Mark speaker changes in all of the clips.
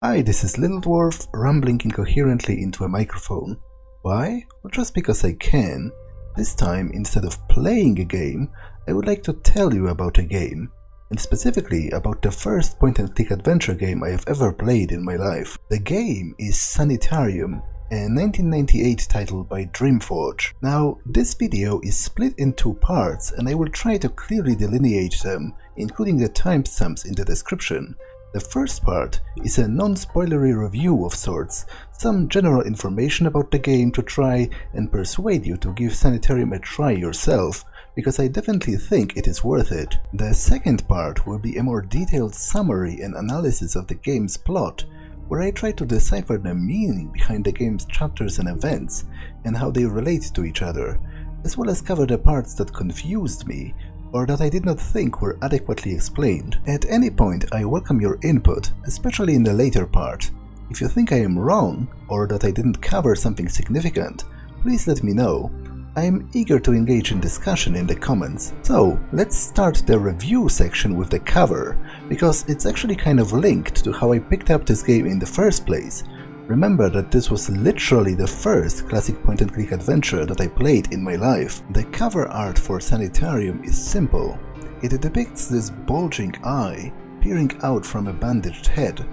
Speaker 1: Hi, this is Little Dwarf, rambling incoherently into a microphone. Why? Well, just because I can. This time, instead of playing a game, I would like to tell you about a game, and specifically about the first point-and-click adventure game I have ever played in my life. The game is Sanitarium, a 1998 title by Dreamforge. Now, this video is split in two parts, and I will try to clearly delineate them, including the timestamps in the description. The first part is a non-spoilery review of sorts, some general information about the game to try and persuade you to give Sanitarium a try yourself, because I definitely think it is worth it. The second part will be a more detailed summary and analysis of the game's plot, where I try to decipher the meaning behind the game's chapters and events, and how they relate to each other, as well as cover the parts that confused me, or that I did not think were adequately explained. At any point, I welcome your input, especially in the later part. If you think I am wrong, or that I didn't cover something significant, please let me know. I am eager to engage in discussion in the comments. So, let's start the review section with the cover, because it's actually kind of linked to how I picked up this game in the first place. Remember that this was literally the first classic point-and-click adventure that I played in my life. The cover art for Sanitarium is simple. It depicts this bulging eye peering out from a bandaged head.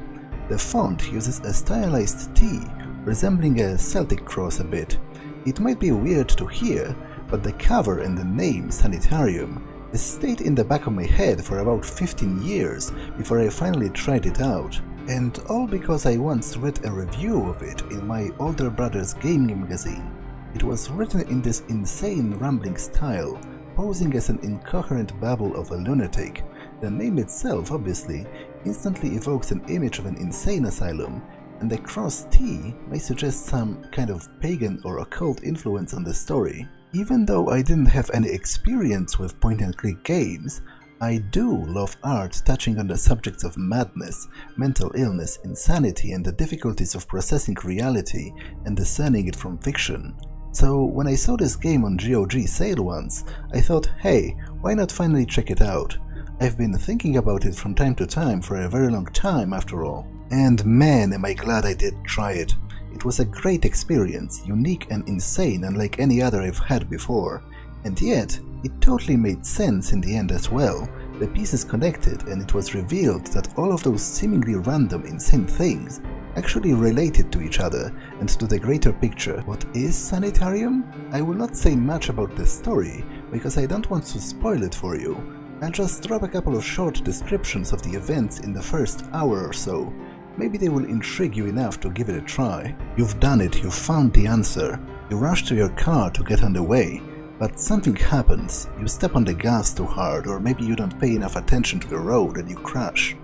Speaker 1: The font uses a stylized T, resembling a Celtic cross a bit. It might be weird to hear, but the cover and the name Sanitarium has stayed in the back of my head for about 15 years before I finally tried it out. And all because I once read a review of it in my older brother's gaming magazine. It was written in this insane rambling style, posing as an incoherent babble of a lunatic. The name itself, obviously, instantly evokes an image of an insane asylum, and the cross T may suggest some kind of pagan or occult influence on the story. Even though I didn't have any experience with point-and-click games, I do love art touching on the subjects of madness, mental illness, insanity, and the difficulties of processing reality and discerning it from fiction. So when I saw this game on GOG sale once, I thought, hey, why not finally check it out? I've been thinking about it from time to time for a very long time after all. And man, am I glad I did try it. It was a great experience, unique and insane unlike any other I've had before. And yet, it totally made sense in the end as well. The pieces connected, and it was revealed that all of those seemingly random, insane things actually related to each other and to the greater picture. What is Sanitarium? I will not say much about the story, because I don't want to spoil it for you. I'll just drop a couple of short descriptions of the events in the first hour or so. Maybe they will intrigue you enough to give it a try. You've done it, you've found the answer. You rush to your car to get on the way. But something happens, you step on the gas too hard, or maybe you don't pay enough attention to the road and you crash.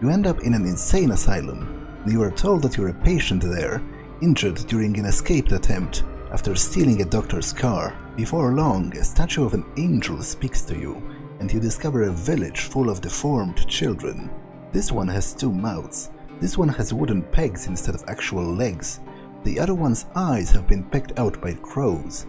Speaker 1: You end up in an insane asylum, and you are told that you're a patient there, injured during an escape attempt after stealing a doctor's car. Before long, a statue of an angel speaks to you, and you discover a village full of deformed children. This one has two mouths. This one has wooden pegs instead of actual legs. The other one's eyes have been pecked out by crows.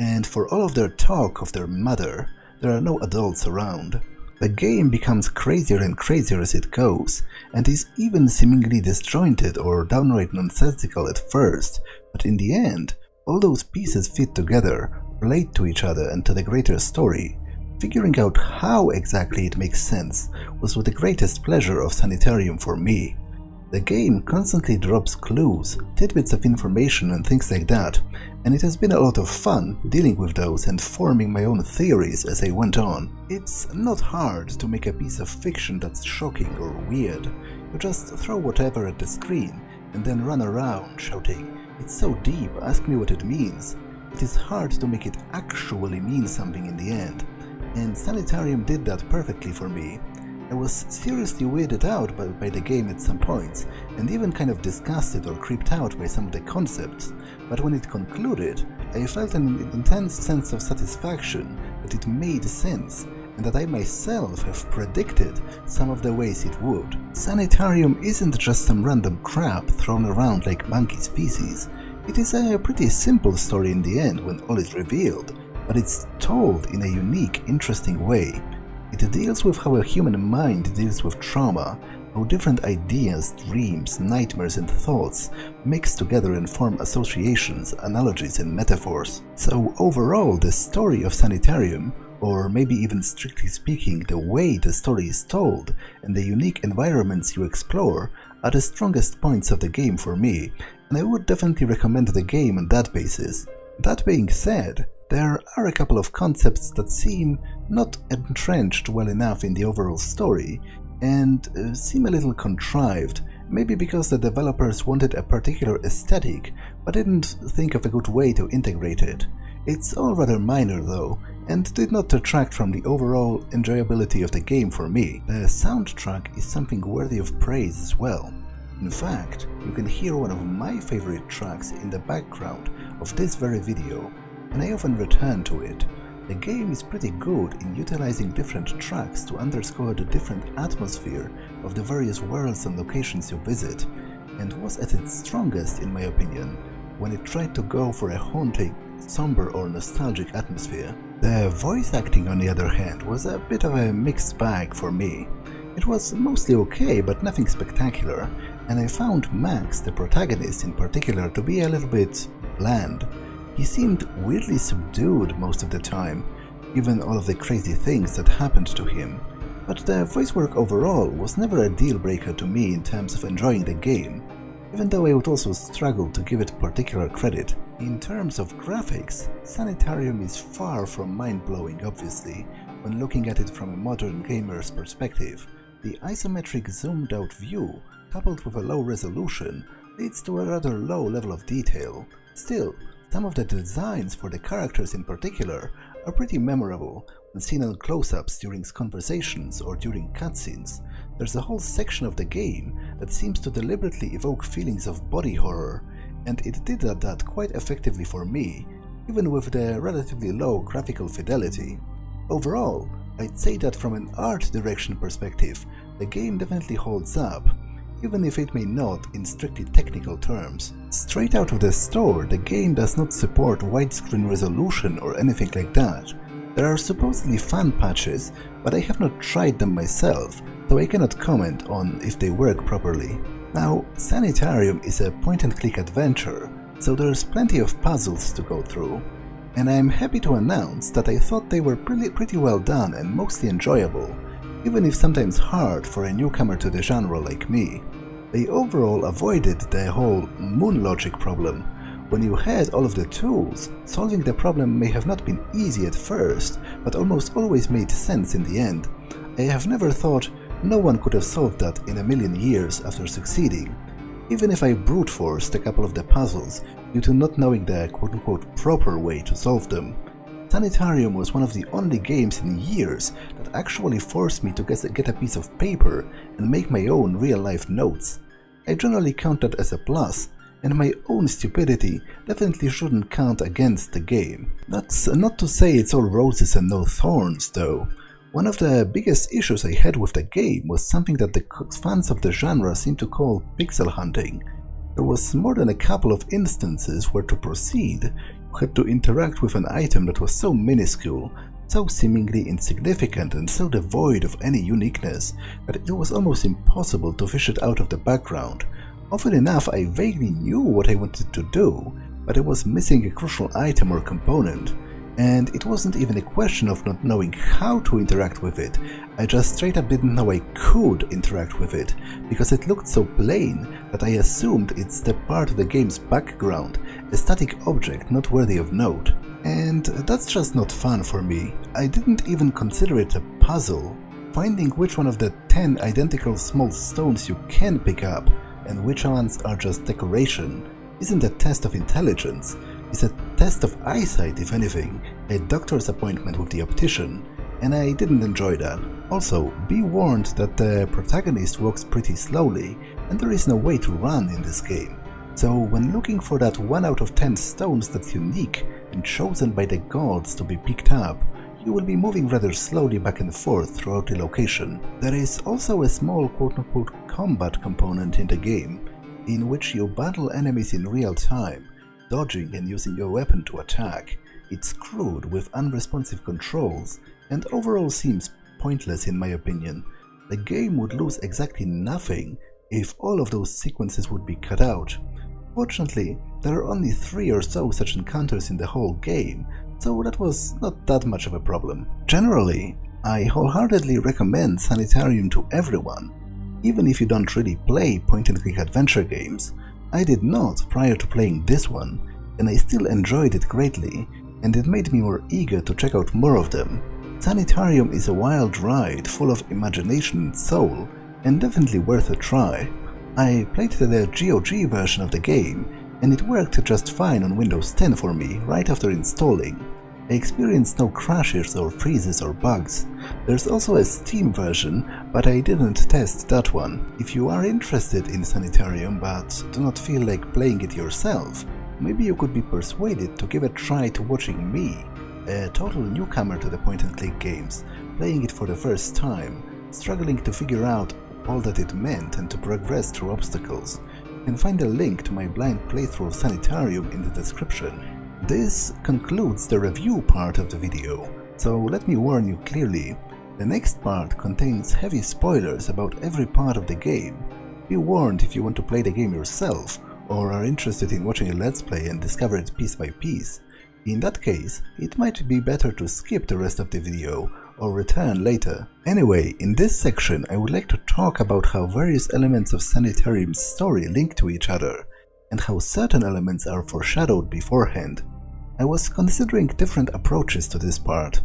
Speaker 1: And for all of their talk of their mother, there are no adults around. The game becomes crazier and crazier as it goes, and is even seemingly disjointed or downright nonsensical at first, but in the end, all those pieces fit together, relate to each other and to the greater story. Figuring out how exactly it makes sense was with the greatest pleasure of Sanitarium for me. The game constantly drops clues, tidbits of information and things like that, and it has been a lot of fun dealing with those and forming my own theories as I went on. It's not hard to make a piece of fiction that's shocking or weird. You just throw whatever at the screen and then run around shouting, "It's so deep, ask me what it means." It is hard to make it actually mean something in the end, and Sanitarium did that perfectly for me. I was seriously weirded out by the game at some points, and even kind of disgusted or creeped out by some of the concepts, but when it concluded, I felt an intense sense of satisfaction that it made sense, and that I myself have predicted some of the ways it would. Sanitarium isn't just some random crap thrown around like monkey's feces. It is a pretty simple story in the end when all is revealed, but it's told in a unique, interesting way. It deals with how a human mind deals with trauma, how different ideas, dreams, nightmares and thoughts mix together and form associations, analogies and metaphors. So overall, the story of Sanitarium, or maybe even strictly speaking the way the story is told and the unique environments you explore, are the strongest points of the game for me, and I would definitely recommend the game on that basis. That being said, there are a couple of concepts that seem not entrenched well enough in the overall story and seem a little contrived, maybe because the developers wanted a particular aesthetic but didn't think of a good way to integrate it. It's all rather minor though, and did not detract from the overall enjoyability of the game for me. The soundtrack is something worthy of praise as well. In fact, you can hear one of my favorite tracks in the background of this very video, and I often return to it. The game is pretty good in utilizing different tracks to underscore the different atmosphere of the various worlds and locations you visit, and was at its strongest, in my opinion, when it tried to go for a haunting, somber or nostalgic atmosphere. The voice acting, on the other hand, was a bit of a mixed bag for me. It was mostly okay, but nothing spectacular, and I found Max, the protagonist in particular, to be a little bit bland. He seemed weirdly subdued most of the time, given all of the crazy things that happened to him. But the voice work overall was never a deal breaker to me in terms of enjoying the game, even though I would also struggle to give it particular credit. In terms of graphics, Sanitarium is far from mind-blowing, obviously, when looking at it from a modern gamer's perspective. The isometric zoomed-out view, coupled with a low resolution, leads to a rather low level of detail. Still, some of the designs for the characters in particular are pretty memorable when seen on close-ups during conversations or during cutscenes. There's a whole section of the game that seems to deliberately evoke feelings of body horror, and it did that quite effectively for me, even with the relatively low graphical fidelity. Overall, I'd say that from an art direction perspective, the game definitely holds up, even if it may not in strictly technical terms. Straight out of the store, the game does not support widescreen resolution or anything like that. There are supposedly fan patches, but I have not tried them myself, so I cannot comment on if they work properly. Now, Sanitarium is a point-and-click adventure, so there's plenty of puzzles to go through, and I'm happy to announce that I thought they were pretty well done and mostly enjoyable, even if sometimes hard for a newcomer to the genre like me. They overall avoided the whole moon logic problem. When you had all of the tools, solving the problem may have not been easy at first, but almost always made sense in the end. I have never thought no one could have solved that in a million years after succeeding, even if I brute forced a couple of the puzzles due to not knowing the quote-unquote proper way to solve them. Sanitarium was one of the only games in years that actually forced me to get a piece of paper and make my own real-life notes. I generally count that as a plus, and my own stupidity definitely shouldn't count against the game. That's not to say it's all roses and no thorns, though. One of the biggest issues I had with the game was something that the fans of the genre seem to call pixel hunting. There was more than a couple of instances where to proceed, you had to interact with an item that was so minuscule, so seemingly insignificant and so devoid of any uniqueness that it was almost impossible to fish it out of the background. Often enough I vaguely knew what I wanted to do, but I was missing a crucial item or component. And it wasn't even a question of not knowing how to interact with it, I just straight up didn't know I could interact with it, because it looked so plain that I assumed it's the part of the game's background, a static object not worthy of note. And that's just not fun for me. I didn't even consider it a puzzle. Finding which one of the 10 identical small stones you can pick up, and which ones are just decoration, isn't a test of intelligence. It's a test of eyesight, if anything, a doctor's appointment with the optician, and I didn't enjoy that. Also, be warned that the protagonist walks pretty slowly, and there is no way to run in this game. So when looking for that 1 out of 10 stones that's unique and chosen by the gods to be picked up, you will be moving rather slowly back and forth throughout the location. There is also a small quote-unquote combat component in the game, in which you battle enemies in real time, dodging and using your weapon to attack. It's crude with unresponsive controls and overall seems pointless in my opinion. the game would lose exactly nothing if all of those sequences would be cut out. Fortunately, there are only 3 or so such encounters in the whole game, so that was not that much of a problem. Generally, I wholeheartedly recommend Sanitarium to everyone, even if you don't really play point-and-click adventure games. I did not prior to playing this one, and I still enjoyed it greatly, and it made me more eager to check out more of them. Sanitarium is a wild ride full of imagination and soul, and definitely worth a try. I played the GOG version of the game, and it worked just fine on Windows 10 for me right after installing. I experienced no crashes or freezes or bugs. There's also a Steam version, but I didn't test that one. If you are interested in Sanitarium but do not feel like playing it yourself, maybe you could be persuaded to give a try to watching me, a total newcomer to the point-and-click games, playing it for the first time, struggling to figure out all that it meant and to progress through obstacles. You can find a link to my blind playthrough of Sanitarium in the description. This concludes the review part of the video, so let me warn you clearly, the next part contains heavy spoilers about every part of the game. Be warned if you want to play the game yourself, or are interested in watching a let's play and discover it piece by piece. In that case, it might be better to skip the rest of the video, or return later. Anyway, in this section I would like to talk about how various elements of Sanitarium's story link to each other, and how certain elements are foreshadowed beforehand. I was considering different approaches to this part.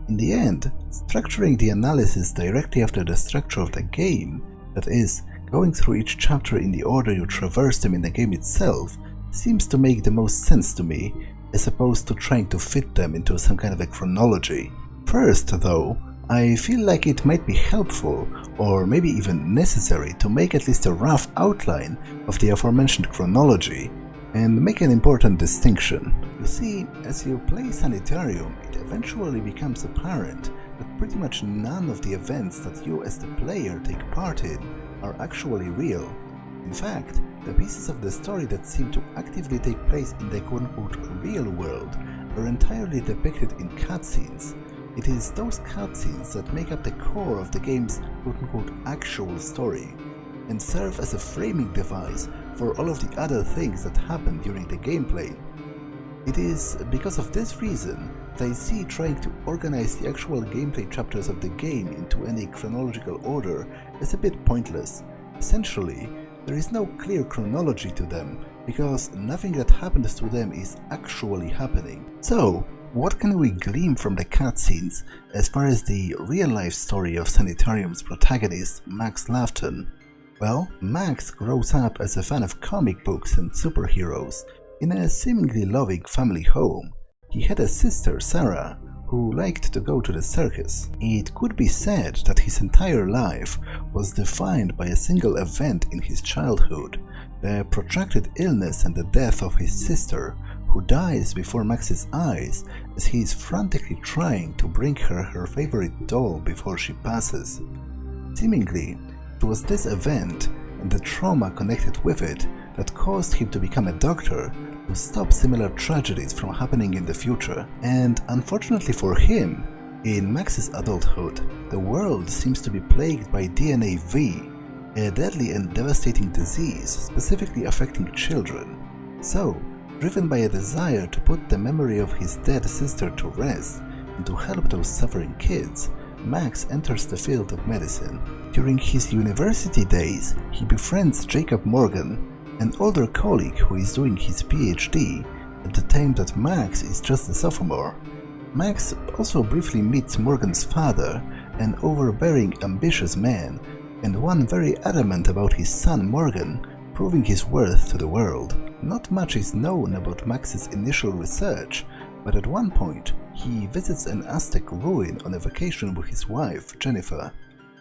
Speaker 1: In the end, structuring the analysis directly after the structure of the game, that is, going through each chapter in the order you traverse them in the game itself, seems to make the most sense to me, as opposed to trying to fit them into some kind of a chronology. First, though, I feel like it might be helpful, or maybe even necessary, to make at least a rough outline of the aforementioned chronology, and make an important distinction. You see, as you play Sanitarium, it eventually becomes apparent that pretty much none of the events that you as the player take part in are actually real. In fact, the pieces of the story that seem to actively take place in the quote-unquote real world are entirely depicted in cutscenes. It is those cutscenes that make up the core of the game's quote-unquote actual story, and serve as a framing device for all of the other things that happen during the gameplay. It is because of this reason that I see trying to organize the actual gameplay chapters of the game into any chronological order as a bit pointless. Essentially, there is no clear chronology to them, because nothing that happens to them is actually happening. So, what can we glean from the cutscenes as far as the real-life story of Sanitarium's protagonist, Max Lafton? Well, Max grows up as a fan of comic books and superheroes in a seemingly loving family home. He had a sister, Sarah, who liked to go to the circus. It could be said that his entire life was defined by a single event in his childhood, the protracted illness and the death of his sister, who dies before Max's eyes as he is frantically trying to bring her her favorite doll before she passes. Seemingly, it was this event and the trauma connected with it that caused him to become a doctor to stop similar tragedies from happening in the future. And unfortunately for him, in Max's adulthood, the world seems to be plagued by DNA V, a deadly and devastating disease specifically affecting children. So, driven by a desire to put the memory of his dead sister to rest and to help those suffering kids, Max enters the field of medicine. During his university days, he befriends Jacob Morgan, an older colleague who is doing his PhD at the time that Max is just a sophomore. Max also briefly meets Morgan's father, an overbearing, ambitious man, and one very adamant about his son Morgan proving his worth to the world. Not much is known about Max's initial research, but at one point he visits an Aztec ruin on a vacation with his wife, Jennifer.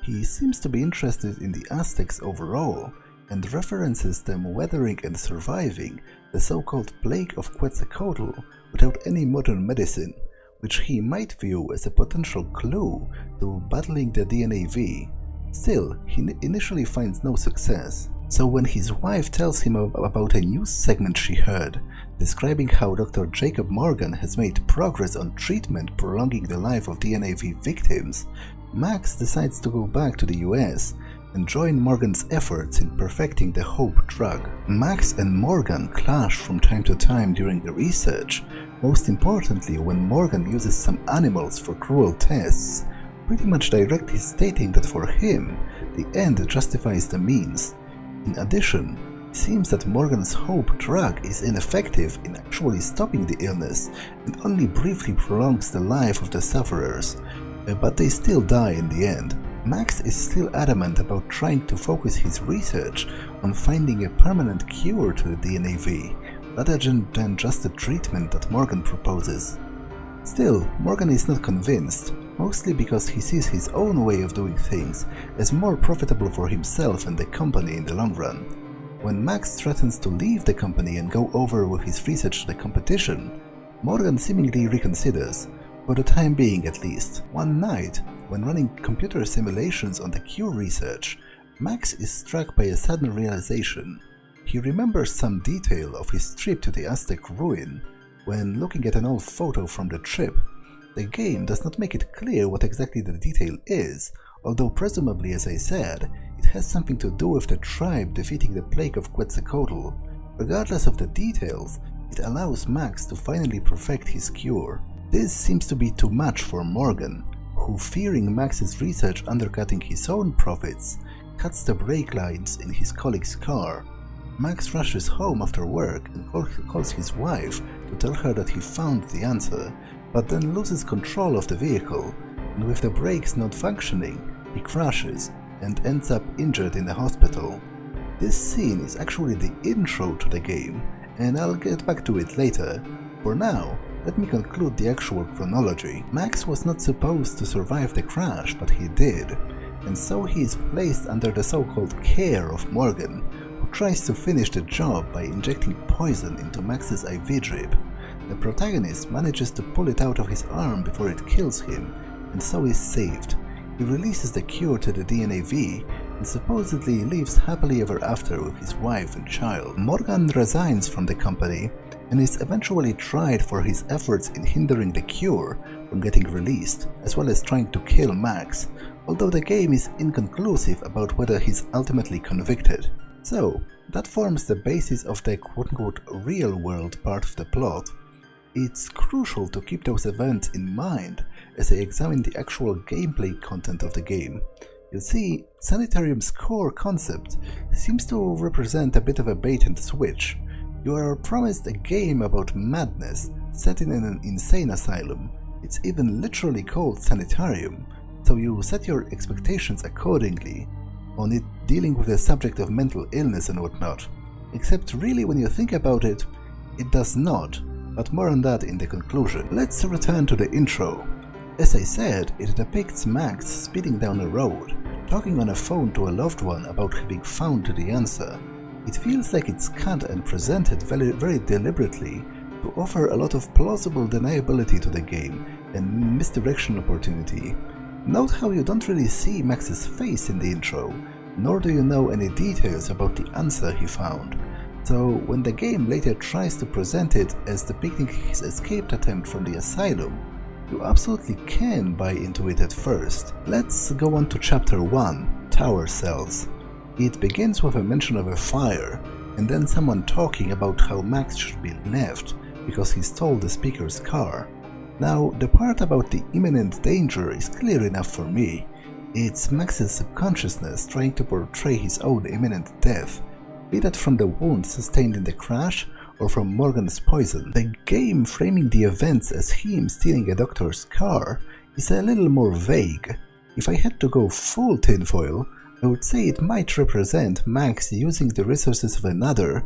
Speaker 1: He seems to be interested in the Aztecs overall, and references them weathering and surviving the so-called Plague of Quetzalcoatl without any modern medicine, which he might view as a potential clue to battling the DNA V. Still, he initially finds no success. So when his wife tells him about a news segment she heard, describing how Dr. Jacob Morgan has made progress on treatment prolonging the life of DNA V victims, Max decides to go back to the US and join Morgan's efforts in perfecting the HOPE drug. Max and Morgan clash from time to time during the research, most importantly when Morgan uses some animals for cruel tests, pretty much directly stating that for him, the end justifies the means. In addition, it seems that Morgan's HOPE drug is ineffective in actually stopping the illness and only briefly prolongs the life of the sufferers, but they still die in the end. Max is still adamant about trying to focus his research on finding a permanent cure to the DNAV, rather than just the treatment that Morgan proposes. Still, Morgan is not convinced, mostly because he sees his own way of doing things as more profitable for himself and the company in the long run. When Max threatens to leave the company and go over with his research to the competition, Morgan seemingly reconsiders, for the time being at least. One night, when running computer simulations on the cure research, Max is struck by a sudden realization. He remembers some detail of his trip to the Aztec ruin when looking at an old photo from the trip. The game does not make it clear what exactly the detail is, although presumably, as I said, it has something to do with the tribe defeating the plague of Quetzalcoatl. Regardless of the details, it allows Max to finally perfect his cure. This seems to be too much for Morgan, who, fearing Max's research undercutting his own profits, cuts the brake lines in his colleague's car. Max rushes home after work and calls his wife to tell her that he found the answer, but then loses control of the vehicle, and with the brakes not functioning, he crashes and ends up injured in the hospital. This scene is actually the intro to the game, and I'll get back to it later. For now, let me conclude the actual chronology. Max was not supposed to survive the crash, but he did, and so he is placed under the so-called care of Morgan, who tries to finish the job by injecting poison into Max's IV drip. The protagonist manages to pull it out of his arm before it kills him, and so is saved. He releases the cure to the DNAV and supposedly lives happily ever after with his wife and child. Morgan resigns from the company and is eventually tried for his efforts in hindering the cure from getting released, as well as trying to kill Max, although the game is inconclusive about whether he's ultimately convicted. So, that forms the basis of the quote-unquote real-world part of the plot. It's crucial to keep those events in mind as I examine the actual gameplay content of the game. You see, Sanitarium's core concept seems to represent a bit of a bait and switch. You are promised a game about madness set in an insane asylum. It's even literally called Sanitarium, so you set your expectations accordingly on it dealing with the subject of mental illness and whatnot. Except really when you think about it, it does not, but more on that in the conclusion. Let's return to the intro. As I said, it depicts Max speeding down a road, talking on a phone to a loved one about having found the answer. It feels like it's cut and presented very deliberately to offer a lot of plausible deniability to the game and misdirection opportunity. Note how you don't really see Max's face in the intro, nor do you know any details about the answer he found. So when the game later tries to present it as depicting his escaped attempt from the asylum, you absolutely can buy into it at first. Let's go on to Chapter 1, Tower Cells. It begins with a mention of a fire, and then someone talking about how Max should be left because he stole the speaker's car. Now, the part about the imminent danger is clear enough for me. It's Max's subconsciousness trying to portray his own imminent death, be that from the wounds sustained in the crash or from Morgan's poison. The game framing the events as him stealing a doctor's car is a little more vague. If I had to go full tinfoil, I would say it might represent Max using the resources of another,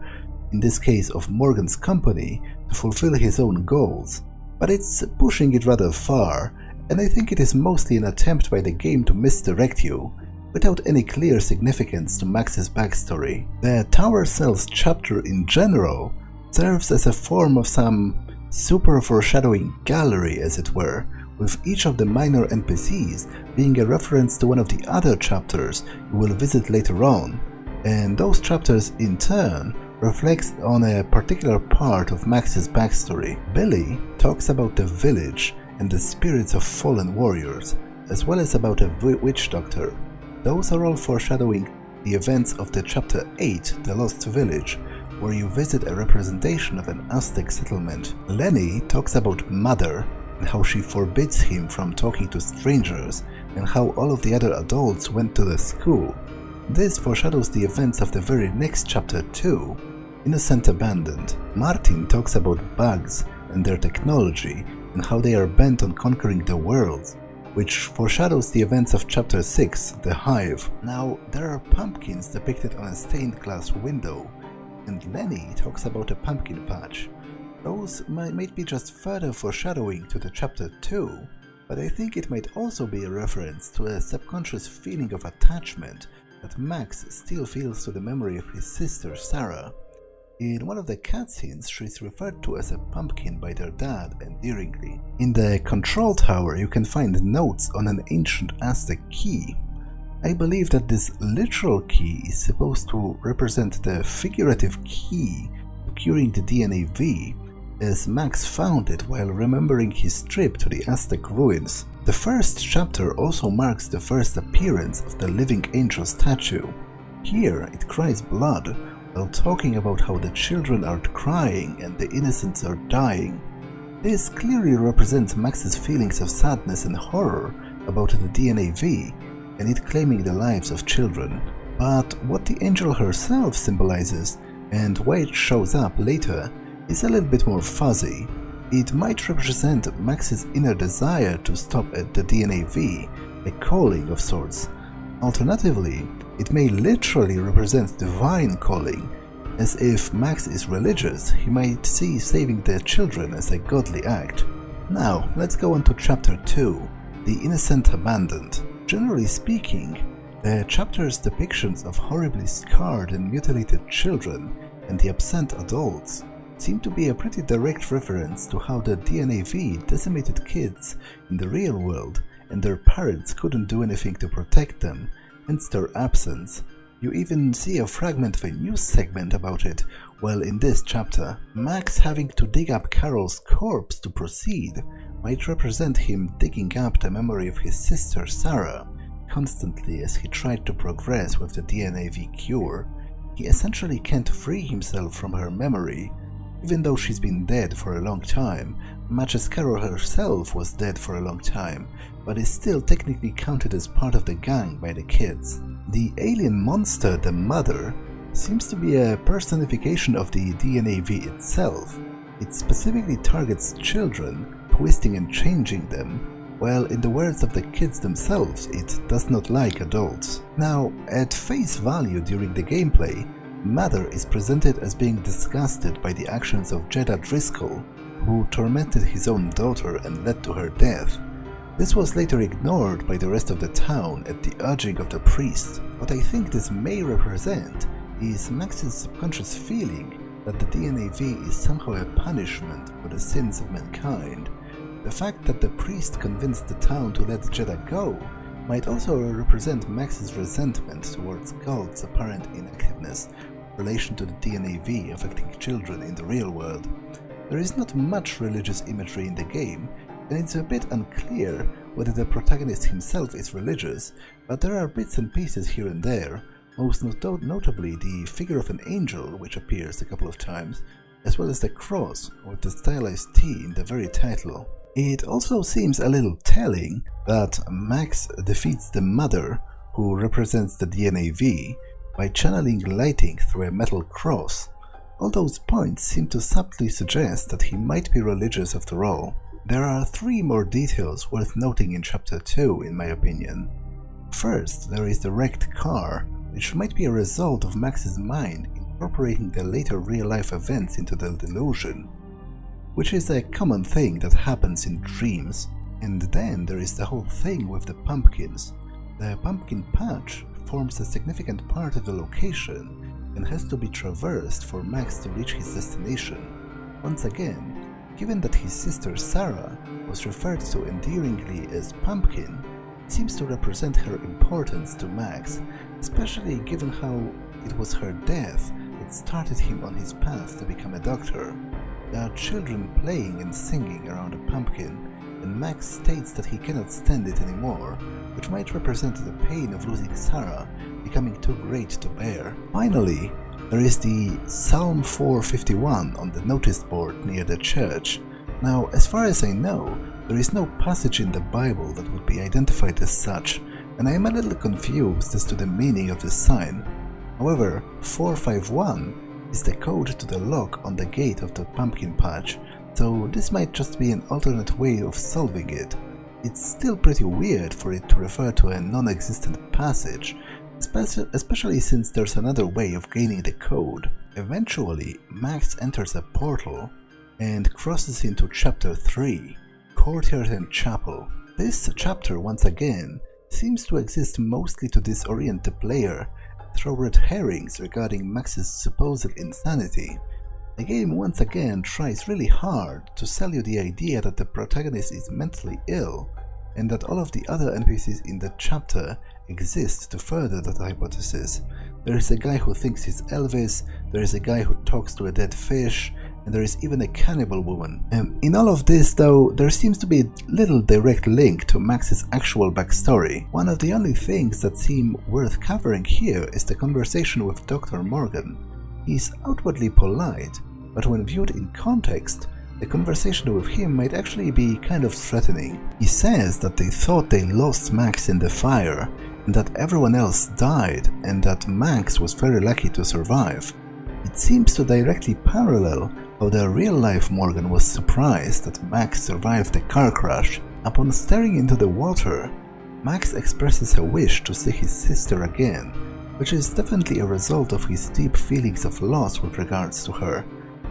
Speaker 1: in this case of Morgan's company, to fulfill his own goals. But it's pushing it rather far, and I think it is mostly an attempt by the game to misdirect you, without any clear significance to Max's backstory. The Tower Cells chapter in general serves as a form of some super foreshadowing gallery, as it were, with each of the minor NPCs being a reference to one of the other chapters you will visit later on, and those chapters in turn reflects on a particular part of Max's backstory. Billy talks about the village and the spirits of fallen warriors, as well as about a witch doctor. Those are all foreshadowing the events of the Chapter 8, The Lost Village, where you visit a representation of an Aztec settlement. Lenny talks about Mother and how she forbids him from talking to strangers and how all of the other adults went to the school. This foreshadows the events of the very next Chapter 2, Innocent Abandoned. Martin talks about bugs and their technology and how they are bent on conquering the world, which foreshadows the events of Chapter 6, The Hive. Now, there are pumpkins depicted on a stained glass window, and Lenny talks about a pumpkin patch. Those might be just further foreshadowing to the Chapter 2, but I think it might also be a reference to a subconscious feeling of attachment that Max still feels to the memory of his sister Sarah. In one of the cutscenes, she is referred to as a pumpkin by their dad endearingly. In the control tower, you can find notes on an ancient Aztec key. I believe that this literal key is supposed to represent the figurative key to curing the DNA V, as Max found it while remembering his trip to the Aztec ruins. The first chapter also marks the first appearance of the living angel statue. Here it cries blood, while talking about how the children are crying and the innocents are dying. This clearly represents Max's feelings of sadness and horror about the DNA V and it claiming the lives of children. But what the angel herself symbolizes and why it shows up later is a little bit more fuzzy. It might represent Max's inner desire to stop at the DNA V, a calling of sorts. Alternatively, it may literally represent divine calling, as if Max is religious, he might see saving the children as a godly act. Now, let's go on to Chapter 2, The Innocent Abandoned. Generally speaking, the chapter's depictions of horribly scarred and mutilated children and the absent adults seem to be a pretty direct reference to how the DNA V decimated kids in the real world and their parents couldn't do anything to protect them, hence their absence. You even see a fragment of a news segment about it, while in this chapter, Max having to dig up Carol's corpse to proceed might represent him digging up the memory of his sister Sarah constantly as he tried to progress with the DNA V cure. He essentially can't free himself from her memory, even though she's been dead for a long time, much as Carol herself was dead for a long time, but is still technically counted as part of the gang by the kids. The alien monster, the Mother, seems to be a personification of the DNA V itself. It specifically targets children, twisting and changing them, while in the words of the kids themselves, it does not like adults. Now, at face value during the gameplay, Mother is presented as being disgusted by the actions of Jeddah Driscoll, who tormented his own daughter and led to her death. This was later ignored by the rest of the town at the urging of the priest. What I think this may represent is Max's subconscious feeling that the DNA V is somehow a punishment for the sins of mankind. The fact that the priest convinced the town to let Jeddah go might also represent Max's resentment towards God's apparent inactiveness in relation to the DNA V affecting children in the real world. There is not much religious imagery in the game, and it's a bit unclear whether the protagonist himself is religious, but there are bits and pieces here and there, most notably the figure of an angel which appears a couple of times, as well as the cross with the stylized T in the very title. It also seems a little telling that Max defeats the Mother, who represents the DNA V, by channeling lighting through a metal cross. All those points seem to subtly suggest that he might be religious after all. There are 3 more details worth noting in Chapter 2 in my opinion. First, there is the wrecked car, which might be a result of Max's mind incorporating the later real-life events into the delusion, which is a common thing that happens in dreams. And then there is the whole thing with the pumpkins. The pumpkin patch forms a significant part of the location and has to be traversed for Max to reach his destination. Once again, given that his sister Sarah was referred to endearingly as Pumpkin, it seems to represent her importance to Max, especially given how it was her death that started him on his path to become a doctor. There are children playing and singing around a pumpkin, and Max states that he cannot stand it anymore, which might represent the pain of losing Sarah becoming too great to bear. Finally, there is the Psalm 451 on the notice board near the church. Now, as far as I know, there is no passage in the Bible that would be identified as such, and I am a little confused as to the meaning of this sign. However, 451 is the code to the lock on the gate of the pumpkin patch, so this might just be an alternate way of solving it. It's still pretty weird for it to refer to a non-existent passage, especially since there's another way of gaining the code. Eventually, Max enters a portal and crosses into Chapter 3, Courtyard and Chapel. This chapter, once again, seems to exist mostly to disorient the player, throw red herrings regarding Max's supposed insanity. The game once again tries really hard to sell you the idea that the protagonist is mentally ill, and that all of the other NPCs in the chapter exist to further that hypothesis. There is a guy who thinks he's Elvis, there is a guy who talks to a dead fish, and there is even a cannibal woman. In all of this, though, there seems to be little direct link to Max's actual backstory. One of the only things that seem worth covering here is the conversation with Dr. Morgan. He's outwardly polite, but when viewed in context, the conversation with him might actually be kind of threatening. He says that they thought they lost Max in the fire, and that everyone else died, and that Max was very lucky to survive. It seems to directly parallel how the real-life Morgan was surprised that Max survived the car crash. Upon staring into the water, Max expresses a wish to see his sister again, which is definitely a result of his deep feelings of loss with regards to her.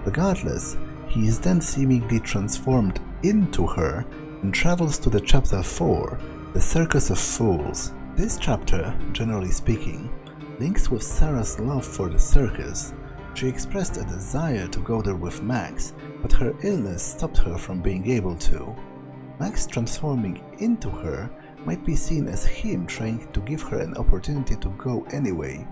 Speaker 1: Regardless, he is then seemingly transformed into her and travels to the Chapter 4, the Circus of Fools. This chapter, generally speaking, links with Sarah's love for the circus. She expressed a desire to go there with Max, but her illness stopped her from being able to. Max transforming into her might be seen as him trying to give her an opportunity to go anyway,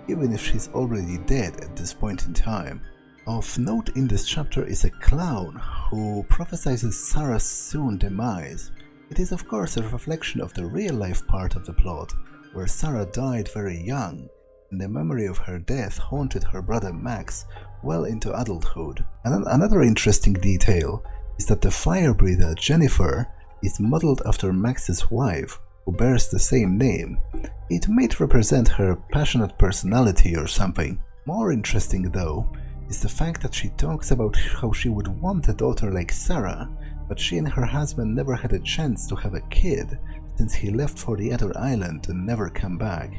Speaker 1: even if she's already dead at this point in time. Of note in this chapter is a clown who prophesizes Sarah's soon demise. It is of course a reflection of the real-life part of the plot, where Sarah died very young, and the memory of her death haunted her brother Max well into adulthood. Another interesting detail is that the fire breather Jennifer is modeled after Max's wife, who bears the same name. It might represent her passionate personality or something. More interesting though is the fact that she talks about how she would want a daughter like Sarah, but she and her husband never had a chance to have a kid since he left for the other island and never came back.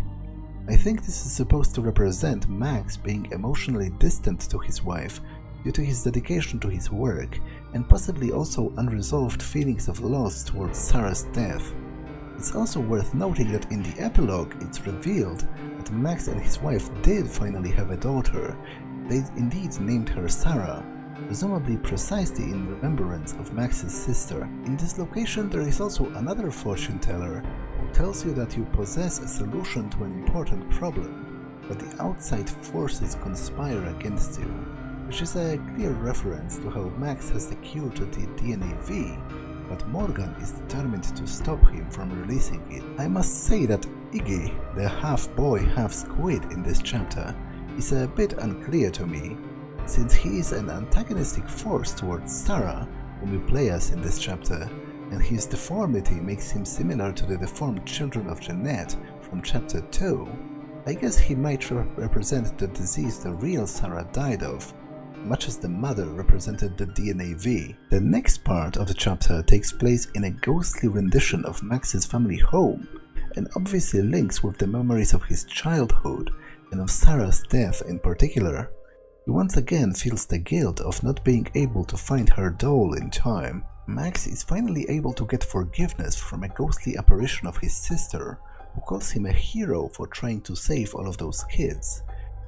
Speaker 1: I think this is supposed to represent Max being emotionally distant to his wife due to his dedication to his work, and possibly also unresolved feelings of loss towards Sarah's death. It's also worth noting that in the epilogue it's revealed that Max and his wife did finally have a daughter. They indeed named her Sarah, presumably precisely in remembrance of Max's sister. In this location there is also another fortune teller who tells you that you possess a solution to an important problem, but the outside forces conspire against you, which is a clear reference to how Max has the cure to the DNA V, but Morgan is determined to stop him from releasing it. I must say that Iggy, the half-boy, half-squid in this chapter, is a bit unclear to me, since he is an antagonistic force towards Sarah, whom we play as in this chapter, and his deformity makes him similar to the deformed children of Jeanette from chapter 2. I guess he might represent the disease the real Sarah died of, much as the mother represented the DNA V. The next part of the chapter takes place in a ghostly rendition of Max's family home, and obviously links with the memories of his childhood, and of Sarah's death in particular. He once again feels the guilt of not being able to find her doll in time. Max is finally able to get forgiveness from a ghostly apparition of his sister, who calls him a hero for trying to save all of those kids.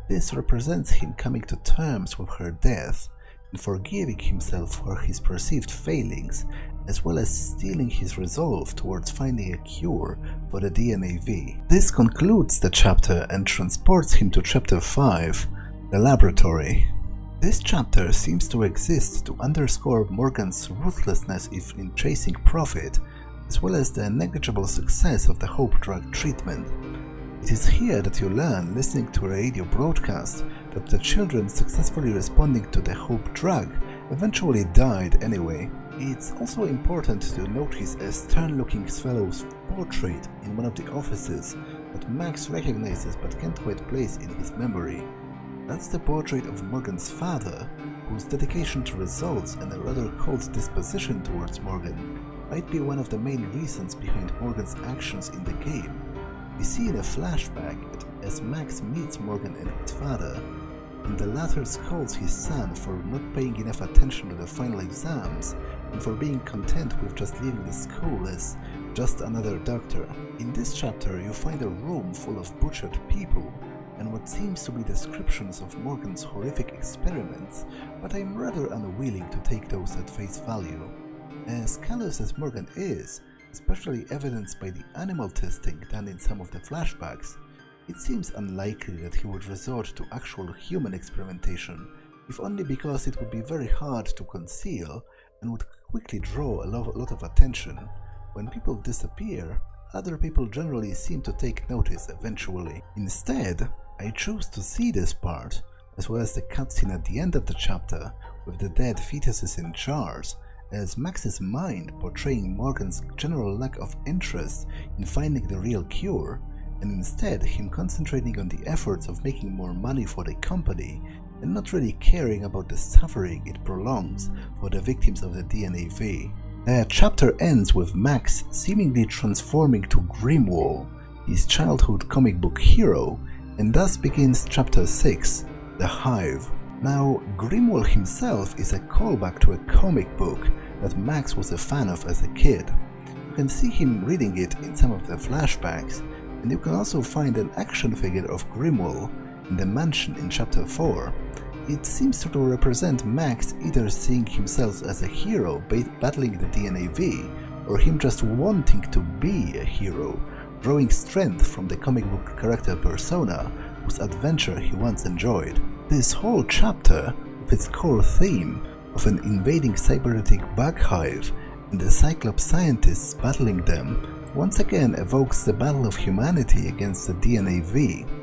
Speaker 1: This represents him coming to terms with her death and forgiving himself for his perceived failings, as well as steeling his resolve towards finding a cure for the DNA V. This concludes the chapter and transports him to chapter 5, the laboratory. This chapter seems to exist to underscore Morgan's ruthlessness in chasing profit, as well as the negligible success of the HOPE drug treatment. It is here that you learn, listening to a radio broadcast, that the children successfully responding to the HOPE drug eventually died anyway. It's also important to notice a stern-looking fellow's portrait in one of the offices that Max recognizes but can't quite place in his memory. That's the portrait of Morgan's father, whose dedication to results and a rather cold disposition towards Morgan might be one of the main reasons behind Morgan's actions in the game. We see in a flashback as Max meets Morgan and his father, and the latter scolds his son for not paying enough attention to the final exams and for being content with just leaving the school as just another doctor. In this chapter you find a room full of butchered people and what seems to be descriptions of Morgan's horrific experiments, but I'm rather unwilling to take those at face value. As callous as Morgan is, especially evidenced by the animal testing done in some of the flashbacks, it seems unlikely that he would resort to actual human experimentation, if only because it would be very hard to conceal and would quickly draw a lot of attention. When people disappear, other people generally seem to take notice eventually. Instead, I choose to see this part, as well as the cutscene at the end of the chapter with the dead fetuses in jars, as Max's mind portraying Morgan's general lack of interest in finding the real cure, and instead him concentrating on the efforts of making more money for the company and not really caring about the suffering it prolongs for the victims of the DNAV. The chapter ends with Max seemingly transforming to Grimwall, his childhood comic book hero, and thus begins chapter 6, the HIVE. Now, Grimwall himself is a callback to a comic book that Max was a fan of as a kid. You can see him reading it in some of the flashbacks, and you can also find an action figure of Grimwall in the mansion in chapter 4. It seems to represent Max either seeing himself as a hero battling the DNAV, or him just wanting to be a hero, drawing strength from the comic book character persona whose adventure he once enjoyed. This whole chapter, with its core theme of an invading cybernetic bug hive and the Cyclops scientists battling them, once again evokes the battle of humanity against the DNAV.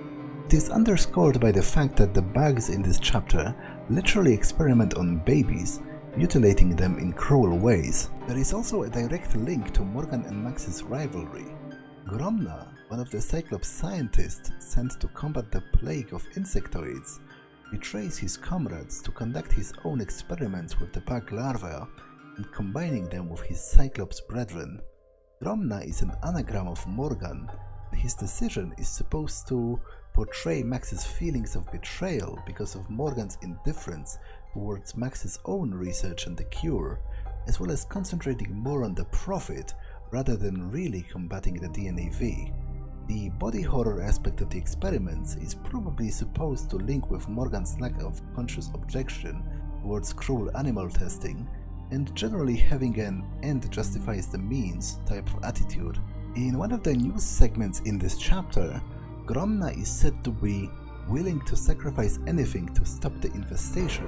Speaker 1: It is underscored by the fact that the bugs in this chapter literally experiment on babies, mutilating them in cruel ways. There is also a direct link to Morgan and Max's rivalry. Gromna, one of the Cyclops scientists sent to combat the plague of insectoids, betrays his comrades to conduct his own experiments with the bug larvae and combining them with his Cyclops brethren. Gromna is an anagram of Morgan, and his decision is supposed to portray Max's feelings of betrayal because of Morgan's indifference towards Max's own research and the cure, as well as concentrating more on the profit rather than really combating the DNAV. The body horror aspect of the experiments is probably supposed to link with Morgan's lack of conscious objection towards cruel animal testing, and generally having an end justifies the means type of attitude. In one of the news segments in this chapter, Gromna is said to be willing to sacrifice anything to stop the infestation,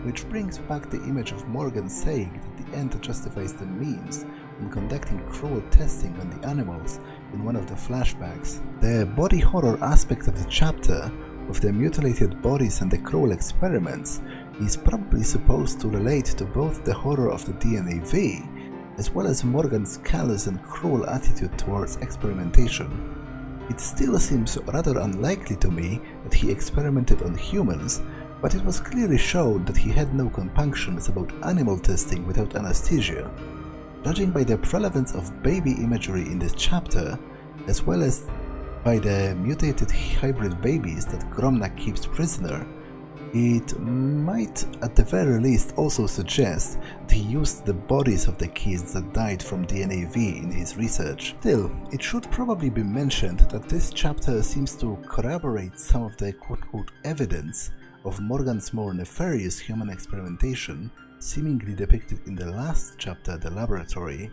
Speaker 1: which brings back the image of Morgan saying that the end justifies the means when conducting cruel testing on the animals in one of the flashbacks. The body horror aspect of the chapter, with the mutilated bodies and the cruel experiments, is probably supposed to relate to both the horror of the DNAV, as well as Morgan's callous and cruel attitude towards experimentation. It still seems rather unlikely to me that he experimented on humans, but it was clearly shown that he had no compunctions about animal testing without anesthesia. Judging by the prevalence of baby imagery in this chapter, as well as by the mutated hybrid babies that Gromna keeps prisoner, it might at the very least also suggest that he used the bodies of the kids that died from DNAV in his research. Still, it should probably be mentioned that this chapter seems to corroborate some of the quote-unquote evidence of Morgan's more nefarious human experimentation, seemingly depicted in the last chapter, The Laboratory.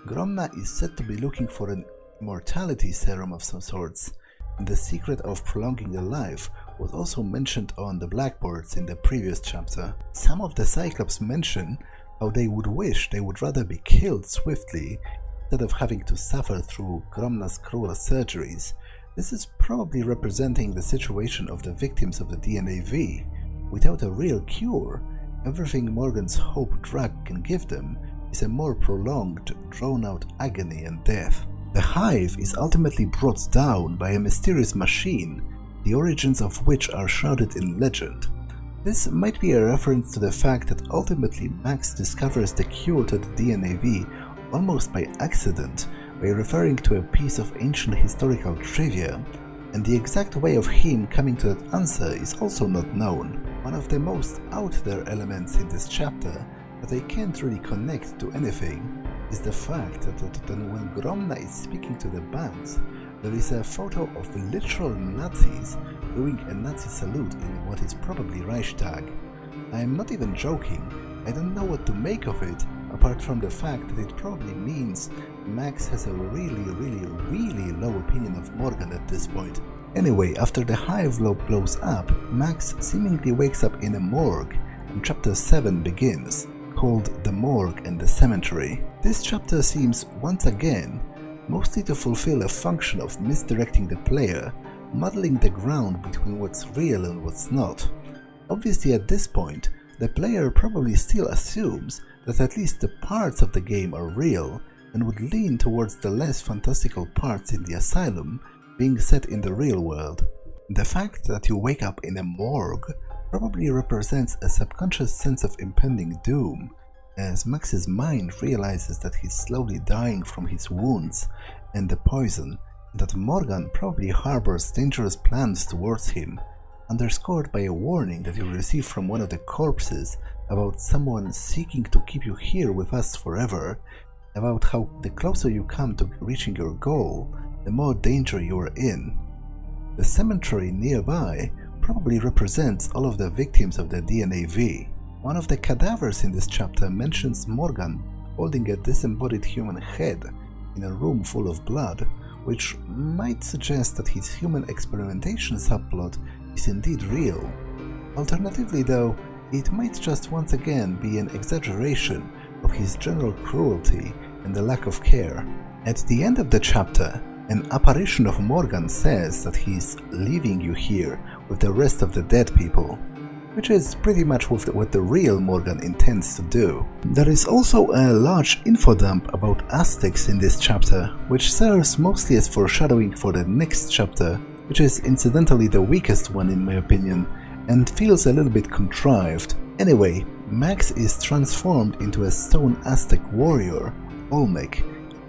Speaker 1: Gromna is said to be looking for an immortality serum of some sorts, and the secret of prolonging the life was also mentioned on the blackboards in the previous chapter. Some of the Cyclops mention how they would wish they would rather be killed swiftly instead of having to suffer through Gromna's cruel surgeries. This is probably representing the situation of the victims of the DNAV. Without a real cure, everything Morgan's hope drug can give them is a more prolonged, drawn-out agony and death. The Hive is ultimately brought down by a mysterious machine, the origins of which are shrouded in legend. This might be a reference to the fact that ultimately Max discovers the cure to the DNAV almost by accident, by referring to a piece of ancient historical trivia, and the exact way of him coming to that answer is also not known. One of the most out there elements in this chapter that I can't really connect to anything is the fact that when Gromna is speaking to the bands, there is a photo of literal Nazis doing a Nazi salute in what is probably Reichstag. I am not even joking, I don't know what to make of it, apart from the fact that it probably means Max has a really low opinion of Morgan at this point. Anyway, after the Hive blows up, Max seemingly wakes up in a morgue, and chapter 7 begins, called The Morgue and the Cemetery. This chapter seems, once again, mostly to fulfill a function of misdirecting the player, muddling the ground between what's real and what's not. Obviously at this point, the player probably still assumes that at least the parts of the game are real, and would lean towards the less fantastical parts in the asylum being set in the real world. The fact that you wake up in a morgue probably represents a subconscious sense of impending doom, as Max's mind realizes that he's slowly dying from his wounds and the poison, and that Morgan probably harbors dangerous plans towards him, underscored by a warning that you receive from one of the corpses about someone seeking to keep you here with us forever, about how the closer you come to reaching your goal, the more danger you are in. The cemetery nearby probably represents all of the victims of the DNAV. One of the cadavers in this chapter mentions Morgan holding a disembodied human head in a room full of blood, which might suggest that his human experimentation subplot is indeed real. Alternatively though, it might just once again be an exaggeration of his general cruelty and the lack of care. At the end of the chapter, an apparition of Morgan says that he's leaving you here with the rest of the dead people, which is pretty much what the real Morgan intends to do. There is also a large info dump about Aztecs in this chapter, which serves mostly as foreshadowing for the next chapter, which is incidentally the weakest one in my opinion, and feels a little bit contrived. Anyway, Max is transformed into a stone Aztec warrior, Olmec.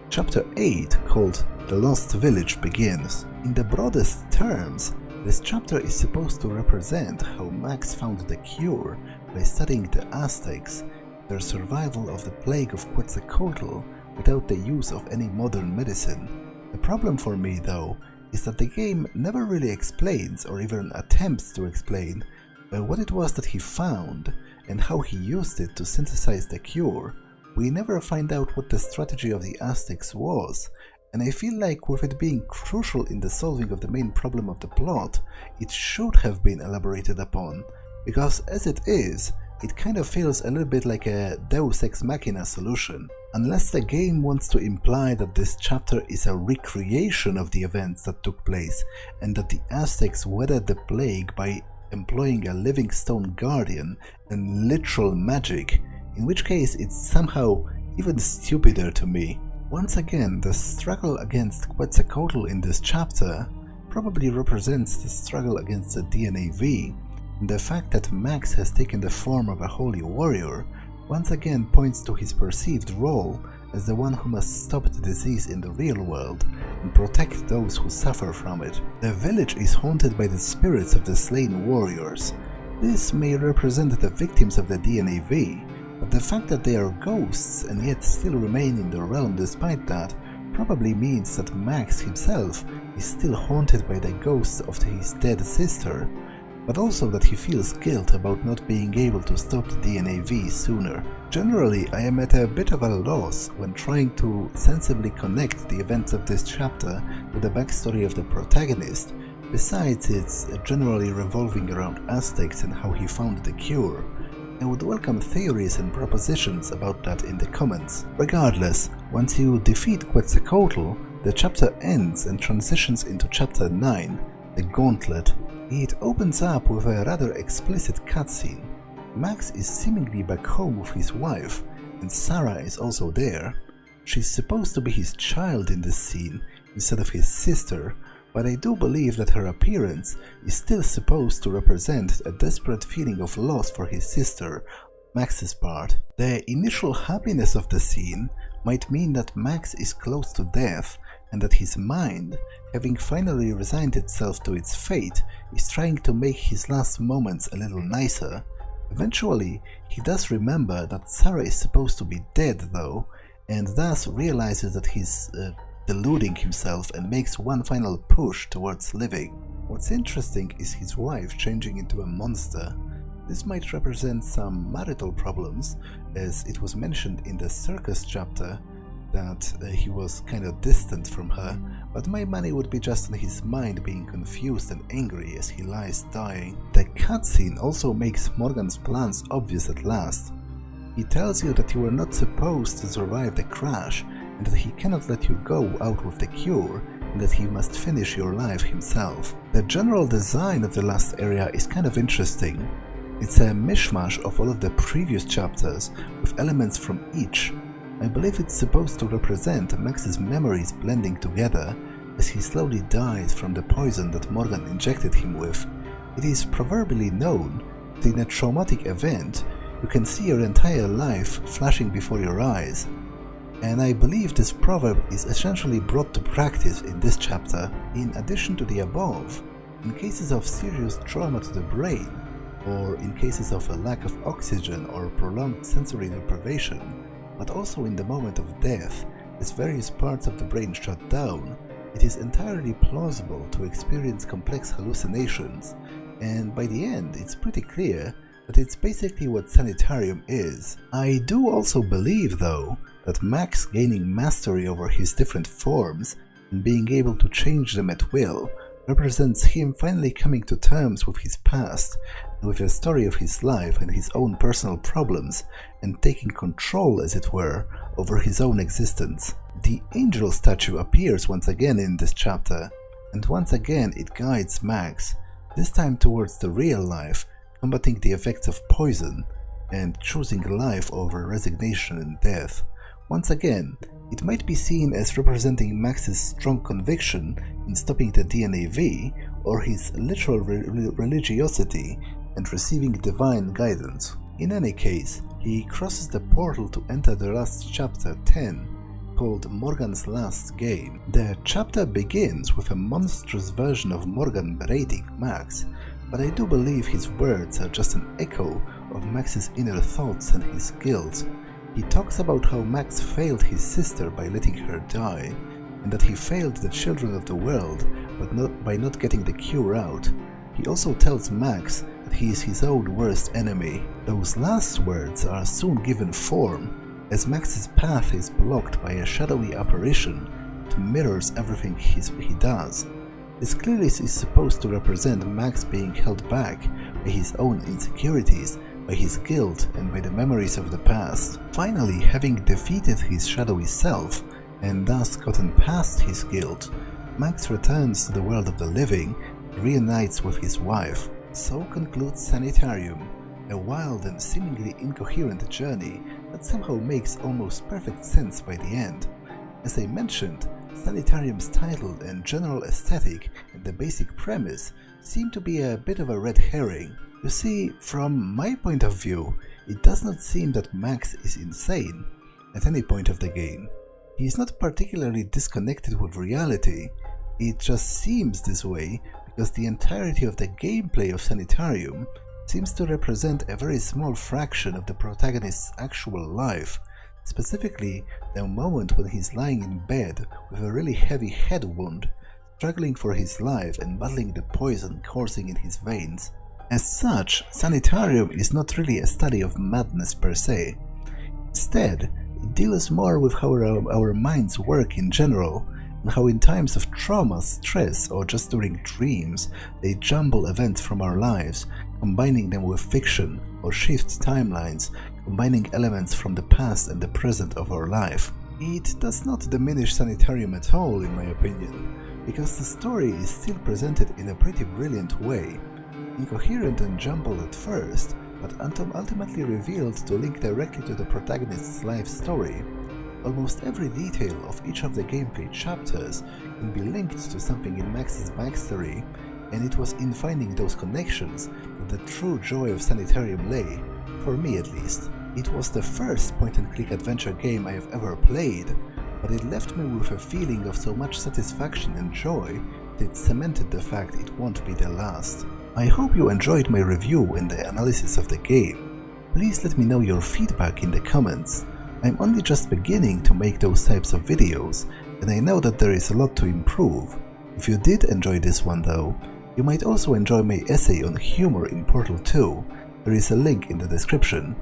Speaker 1: Chapter 8, called The Lost Village, begins. In the broadest terms, this chapter is supposed to represent how Max found the cure by studying the Aztecs, their survival of the plague of Quetzalcoatl without the use of any modern medicine. The problem for me, though, is that the game never really explains, or even attempts to explain, what it was that he found and how he used it to synthesize the cure. We never find out what the strategy of the Aztecs was, and I feel like with it being crucial in the solving of the main problem of the plot, it should have been elaborated upon, because as it is, it kind of feels a little bit like a Deus Ex Machina solution. Unless the game wants to imply that this chapter is a recreation of the events that took place, and that the Aztecs weathered the plague by employing a living stone guardian and literal magic, in which case it's somehow even stupider to me. Once again, the struggle against Quetzalcoatl in this chapter probably represents the struggle against the DNAV, and the fact that Max has taken the form of a holy warrior once again points to his perceived role as the one who must stop the disease in the real world and protect those who suffer from it. The village is haunted by the spirits of the slain warriors. This may represent the victims of the DNAV, but the fact that they are ghosts and yet still remain in the realm despite that probably means that Max himself is still haunted by the ghosts of his dead sister, but also that he feels guilt about not being able to stop the DNA V sooner. Generally, I am at a bit of a loss when trying to sensibly connect the events of this chapter to the backstory of the protagonist, besides its generally revolving around Aztecs and how he found the cure. I would welcome theories and propositions about that in the comments. Regardless, once you defeat Quetzalcoatl, the chapter ends and transitions into chapter 9, the Gauntlet. It opens up with a rather explicit cutscene. Max is seemingly back home with his wife, and Sarah is also there. She's supposed to be his child in this scene instead of his sister, but I do believe that her appearance is still supposed to represent a desperate feeling of loss for his sister, Max's part. The initial happiness of the scene might mean that Max is close to death and that his mind, having finally resigned itself to its fate, is trying to make his last moments a little nicer. Eventually, he does remember that Sarah is supposed to be dead though, and thus realizes that he's deluding himself and makes one final push towards living. What's interesting is his wife changing into a monster. This might represent some marital problems, as it was mentioned in the CIRCUS chapter that he was kind of distant from her, but my money would be just on his mind being confused and angry as he lies dying. The cutscene also makes Morgan's plans obvious at last. He tells you that you were not supposed to survive the crash and that he cannot let you go out with the cure and that he must finish your life himself. The general design of the last area is kind of interesting. It's a mishmash of all of the previous chapters with elements from each. I believe it's supposed to represent Max's memories blending together as he slowly dies from the poison that Morgan injected him with. It is proverbially known that in a traumatic event, you can see your entire life flashing before your eyes, and I believe this proverb is essentially brought to practice in this chapter. In addition to the above, in cases of serious trauma to the brain, or in cases of a lack of oxygen or prolonged sensory deprivation, but also in the moment of death, as various parts of the brain shut down, it is entirely plausible to experience complex hallucinations, and by the end it's pretty clear that it's basically what Sanitarium is. I do also believe, though, that Max gaining mastery over his different forms and being able to change them at will represents him finally coming to terms with his past, with the story of his life and his own personal problems, and taking control, as it were, over his own existence. The angel statue appears once again in this chapter, and once again it guides Max, this time towards the real life, combating the effects of poison, and choosing life over resignation and death. Once again, it might be seen as representing Max's strong conviction in stopping the DNA V, or his literal religiosity and receiving divine guidance. In any case, he crosses the portal to enter the last chapter 10, called Morgan's Last Game. The chapter begins with a monstrous version of Morgan berating Max, but I do believe his words are just an echo of Max's inner thoughts and his guilt. He talks about how Max failed his sister by letting her die, and that he failed the children of the world by not getting the cure out. He also tells Max that he is his own worst enemy. Those last words are soon given form, as Max's path is blocked by a shadowy apparition that mirrors everything he does. This clearly is supposed to represent Max being held back by his own insecurities, by his guilt, and by the memories of the past. Finally, having defeated his shadowy self, and thus gotten past his guilt, Max returns to the world of the living and reunites with his wife. So concludes Sanitarium, a wild and seemingly incoherent journey that somehow makes almost perfect sense by the end. As I mentioned, Sanitarium's title and general aesthetic and the basic premise seem to be a bit of a red herring. You see, from my point of view, it does not seem that Max is insane at any point of the game. He is not particularly disconnected with reality. It just seems this way because the entirety of the gameplay of Sanitarium seems to represent a very small fraction of the protagonist's actual life, specifically the moment when he's lying in bed with a really heavy head wound, struggling for his life and battling the poison coursing in his veins. As such, Sanitarium is not really a study of madness per se. Instead, it deals more with how our minds work in general, and how in times of trauma, stress, or just during dreams, they jumble events from our lives, combining them with fiction, or shift timelines, combining elements from the past and the present of our life. It does not diminish Sanitarium at all, in my opinion, because the story is still presented in a pretty brilliant way, incoherent and jumbled at first, but ultimately revealed to link directly to the protagonist's life story. Almost every detail of each of the gameplay chapters can be linked to something in Max's backstory, and it was in finding those connections that the true joy of Sanitarium lay, for me at least. It was the first point-and-click adventure game I have ever played, but it left me with a feeling of so much satisfaction and joy that it cemented the fact it won't be the last. I hope you enjoyed my review and the analysis of the game. Please let me know your feedback in the comments. I'm only just beginning to make those types of videos, and I know that there is a lot to improve. If you did enjoy this one though, you might also enjoy my essay on humor in Portal 2. There is a link in the description.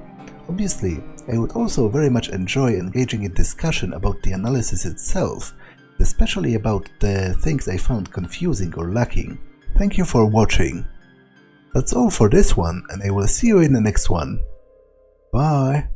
Speaker 1: Obviously, I would also very much enjoy engaging in discussion about the analysis itself, especially about the things I found confusing or lacking. Thank you for watching. That's all for this one, and I will see you in the next one. Bye!